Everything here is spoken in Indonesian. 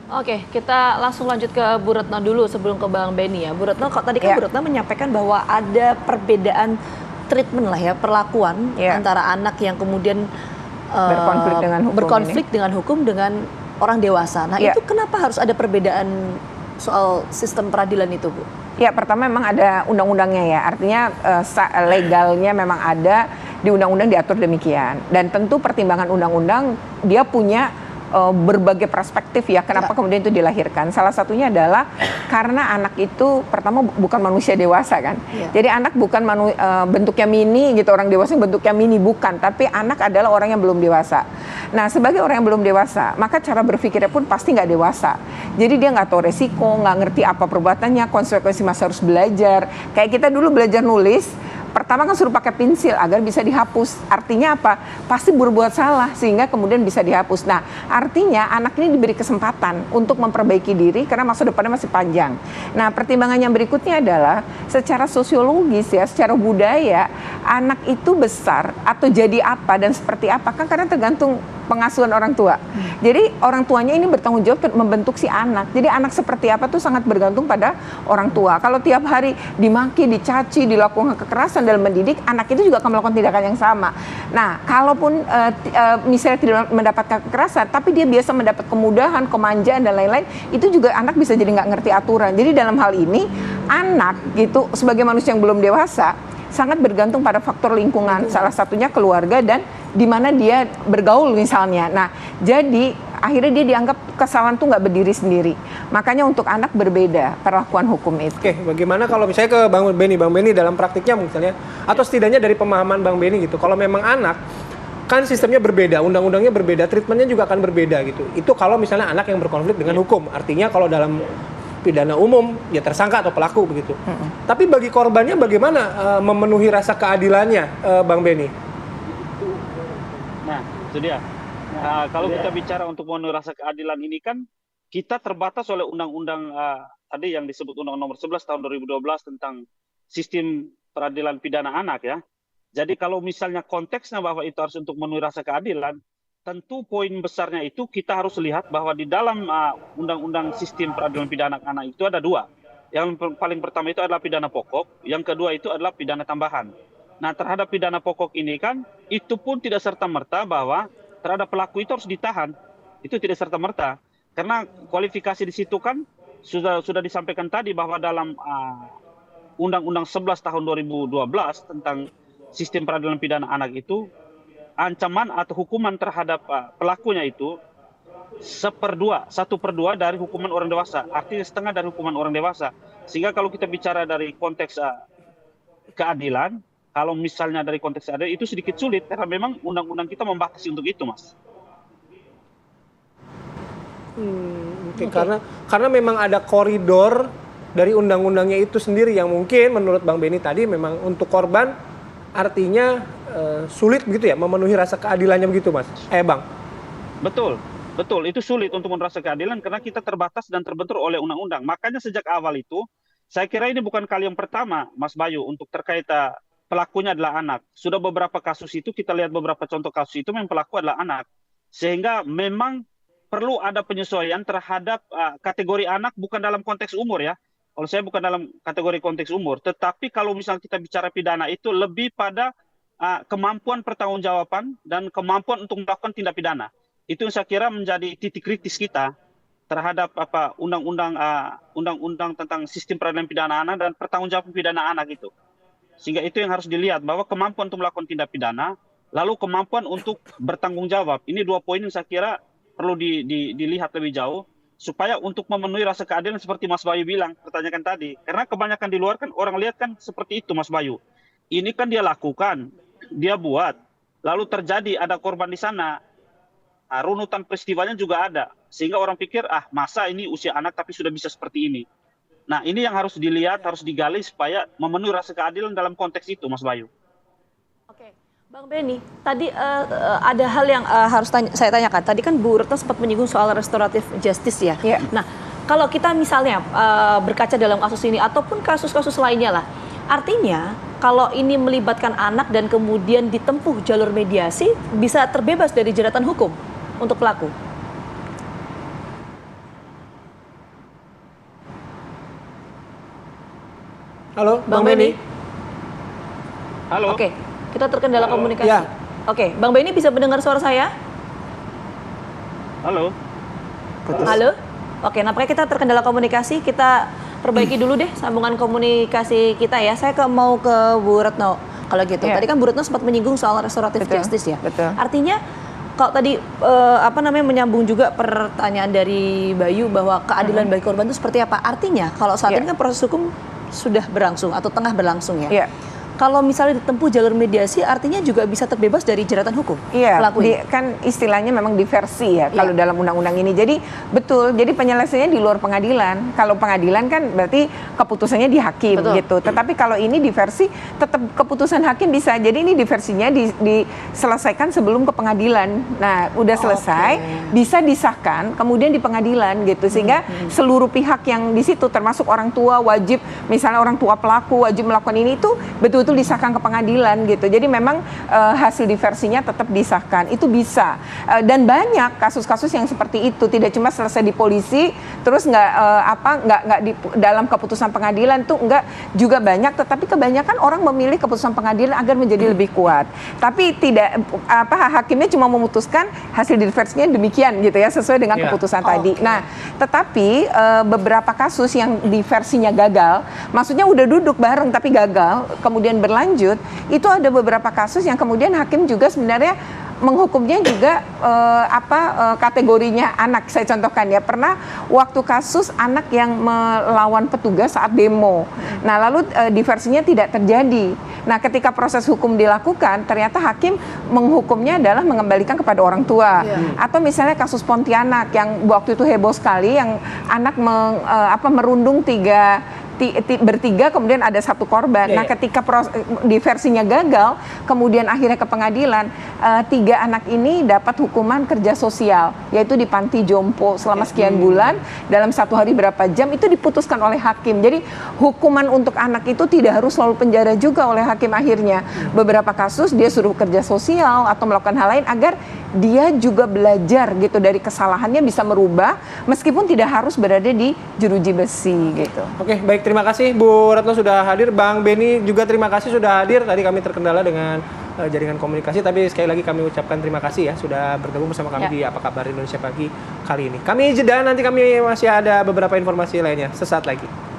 Oke, kita langsung lanjut ke Bu Retno dulu sebelum ke Bang Benny ya. Bu Retno, kok tadi kan Ya, Bu Retno menyampaikan bahwa ada perbedaan treatment lah ya, perlakuan ya, antara anak yang kemudian berkonflik dengan hukum berkonflik ini. dengan hukum dengan orang dewasa. Nah, Ya, itu kenapa harus ada perbedaan soal sistem peradilan itu, Bu? ya, pertama memang ada undang-undangnya ya, artinya legalnya memang ada di undang-undang diatur demikian. Dan tentu pertimbangan undang-undang dia punya berbagai perspektif ya, kenapa kemudian itu dilahirkan. Salah satunya adalah karena anak itu pertama bukan manusia dewasa kan. Ya. Jadi anak bukan bentuknya mini gitu, orang dewasa bentuknya mini, bukan. Tapi anak adalah orang yang belum dewasa. Nah, sebagai orang yang belum dewasa, maka cara berpikirnya pun pasti nggak dewasa. Jadi dia nggak tahu resiko, nggak ngerti apa perbuatannya, konsekuensi masa harus belajar. Kayak kita dulu belajar nulis, pertama kan suruh pakai pensil agar bisa dihapus. Artinya apa? Pasti berbuat salah sehingga kemudian bisa dihapus. Nah, artinya anak ini diberi kesempatan untuk memperbaiki diri karena masa depannya masih panjang. Nah, pertimbangan yang berikutnya adalah secara sosiologis ya, secara budaya, anak itu besar atau jadi apa dan seperti apa kan karena tergantung pengasuhan orang tua. Jadi orang tuanya ini bertanggung jawab membentuk si anak. Jadi anak seperti apa tuh sangat bergantung pada orang tua. Kalau tiap hari dimaki, dicaci, dilakukan kekerasan dalam mendidik, anak itu juga akan melakukan tindakan yang sama. Nah, kalaupun misalnya tidak mendapatkan kekerasan, tapi dia biasa mendapat kemudahan, kemanjaan dan lain-lain, itu juga anak bisa jadi nggak ngerti aturan. Jadi dalam hal ini anak gitu sebagai manusia yang belum dewasa sangat bergantung pada faktor lingkungan, salah satunya keluarga dan di mana dia bergaul misalnya. Nah, jadi akhirnya dia dianggap kesalahan tuh nggak berdiri sendiri. Makanya untuk anak berbeda perlakuan hukum itu. Oke, bagaimana kalau misalnya ke Bang Benny dalam praktiknya misalnya, atau setidaknya dari pemahaman Bang Benny gitu, kalau memang anak, kan sistemnya berbeda, undang-undangnya berbeda, treatmentnya juga akan berbeda gitu. Itu kalau misalnya anak yang berkonflik dengan hukum, artinya kalau dalam pidana umum ya tersangka atau pelaku begitu. Tapi bagi korbannya bagaimana memenuhi rasa keadilannya, Bang Benny? Nah, itu dia. Kalau kita bicara untuk memenuhi rasa keadilan ini kan kita terbatas oleh undang-undang tadi yang disebut Undang Nomor 11 tahun 2012 tentang sistem peradilan pidana anak ya. Jadi kalau misalnya konteksnya bahwa itu harus untuk memenuhi rasa keadilan, tentu poin besarnya itu kita harus lihat bahwa di dalam undang-undang sistem peradilan pidana anak itu ada dua. Yang paling pertama itu adalah pidana pokok, yang kedua itu adalah pidana tambahan. Nah, terhadap pidana pokok ini kan itu pun tidak serta-merta bahwa terhadap pelaku itu harus ditahan. Itu tidak serta-merta. Karena kualifikasi di situ kan sudah disampaikan tadi bahwa dalam Undang-Undang 11 tahun 2012 tentang sistem peradilan pidana anak itu ancaman atau hukuman terhadap pelakunya itu 1/2 dari hukuman orang dewasa, artinya setengah dari hukuman orang dewasa. Sehingga kalau kita bicara dari konteks keadilan, kalau misalnya dari konteks keadilan itu sedikit sulit karena memang undang-undang kita membatasi untuk itu, Mas. Okay. Karena memang ada koridor dari undang-undangnya itu sendiri yang mungkin menurut Bang Benny tadi memang untuk korban artinya sulit begitu ya memenuhi rasa keadilannya begitu, Mas. Bang. Betul, itu sulit untuk merasa keadilan karena kita terbatas dan terbentur oleh undang-undang. Makanya sejak awal itu, saya kira ini bukan kali yang pertama, Mas Bayu, untuk terkait pelakunya adalah anak. Sudah beberapa kasus itu, kita lihat beberapa contoh kasus itu memang pelaku adalah anak. Sehingga memang perlu ada penyesuaian terhadap kategori anak bukan dalam konteks umur ya. Kalau saya bukan dalam kategori konteks umur, tetapi kalau misalnya kita bicara pidana itu lebih pada kemampuan pertanggungjawaban dan kemampuan untuk melakukan tindak pidana. Itu yang saya kira menjadi titik kritis kita terhadap undang-undang tentang sistem peradilan pidana anak dan pertanggungjawaban pidana anak itu. Sehingga itu yang harus dilihat bahwa kemampuan untuk melakukan tindak pidana, lalu kemampuan untuk bertanggung jawab. Ini dua poin yang saya kira perlu dilihat lebih jauh supaya untuk memenuhi rasa keadilan seperti Mas Bayu bilang, pertanyakan tadi. Karena kebanyakan di luar kan orang lihat kan seperti itu, Mas Bayu. Ini kan dia lakukan, dia buat, lalu terjadi ada korban di sana. Runutan peristiwanya juga ada, sehingga orang pikir masa ini usia anak tapi sudah bisa seperti ini. Nah, ini yang harus dilihat, harus digali supaya memenuhi rasa keadilan dalam konteks itu, Mas Bayu. Oke, Bang Benny, tadi ada hal yang harus saya tanyakan. Tadi kan Bu Retno sempat menyinggung soal restoratif justice ya. Yeah. Nah, kalau kita misalnya berkaca dalam kasus ini ataupun kasus-kasus lainnya lah, artinya kalau ini melibatkan anak dan kemudian ditempuh jalur mediasi, bisa terbebas dari jeratan hukum untuk pelaku. Halo, Bang Bang Benny. Halo. Oke, kita terkendala komunikasi. Ya. Oke, Bang Benny bisa mendengar suara saya? Halo. Halo? Oke, nampaknya kita terkendala komunikasi. Kita perbaiki dulu deh sambungan komunikasi kita ya. Saya mau ke Bu Retno kalau gitu. Ya. Tadi kan Bu Retno sempat menyinggung soal restoratif Betul, justice ya. betul. Artinya kalau tadi menyambung juga pertanyaan dari Bayu bahwa keadilan bagi korban itu seperti apa? Artinya kalau saat Ya. ini kan proses hukum sudah berlangsung atau tengah berlangsung ya. Iya. Kalau misalnya ditempuh jalur mediasi, artinya juga bisa terbebas dari jeratan hukum. Iya, pelakunya. kan istilahnya memang diversi ya kalau Iya. dalam undang-undang ini. Jadi betul, jadi penyelesaiannya di luar pengadilan. Kalau pengadilan kan berarti keputusannya di hakim Betul. gitu. Tetapi kalau ini diversi, tetap keputusan hakim bisa. Jadi ini diversinya diselesaikan sebelum ke pengadilan. Nah, udah selesai, bisa disahkan, kemudian di pengadilan gitu. Sehingga seluruh pihak yang di situ, termasuk orang tua wajib, misalnya orang tua pelaku wajib melakukan ini itu betul-betul disahkan ke pengadilan gitu. Jadi memang hasil diversinya tetap disahkan. Itu bisa. Dan banyak kasus-kasus yang seperti itu, tidak cuma selesai di polisi terus nggak di dalam keputusan pengadilan tuh nggak, juga banyak, tetapi kebanyakan orang memilih keputusan pengadilan agar menjadi lebih kuat. Tapi tidak hakimnya cuma memutuskan hasil diversinya demikian gitu ya, sesuai dengan keputusan tadi. Nah, tetapi beberapa kasus yang diversinya gagal, maksudnya udah duduk bareng tapi gagal, kemudian berlanjut, itu ada beberapa kasus yang kemudian hakim juga sebenarnya menghukumnya juga kategorinya anak. Saya contohkan ya, pernah waktu kasus anak yang melawan petugas saat demo. Nah, lalu diversinya tidak terjadi. Nah, ketika proses hukum dilakukan, ternyata hakim menghukumnya adalah mengembalikan kepada orang tua. Atau misalnya kasus Pontianak yang waktu itu heboh sekali, yang anak merundung bertiga, kemudian ada satu korban. Nah, ketika diversinya gagal, kemudian akhirnya ke pengadilan, 3 anak ini dapat hukuman kerja sosial, yaitu di panti jompo selama sekian bulan, dalam 1 hari berapa jam, itu diputuskan oleh hakim. Jadi hukuman untuk anak itu tidak harus selalu penjara juga oleh hakim akhirnya. Beberapa kasus dia suruh kerja sosial atau melakukan hal lain agar dia juga belajar gitu dari kesalahannya, bisa merubah meskipun tidak harus berada di jeruji besi gitu. Oke, baik, terima kasih Bu Retno sudah hadir. Bang Benny juga terima kasih sudah hadir. Tadi kami terkendala dengan jaringan komunikasi, tapi sekali lagi kami ucapkan terima kasih ya sudah bergabung bersama kami di Apa Kabar Indonesia Pagi kali ini. Kami jeda, nanti kami masih ada beberapa informasi lainnya sesaat lagi.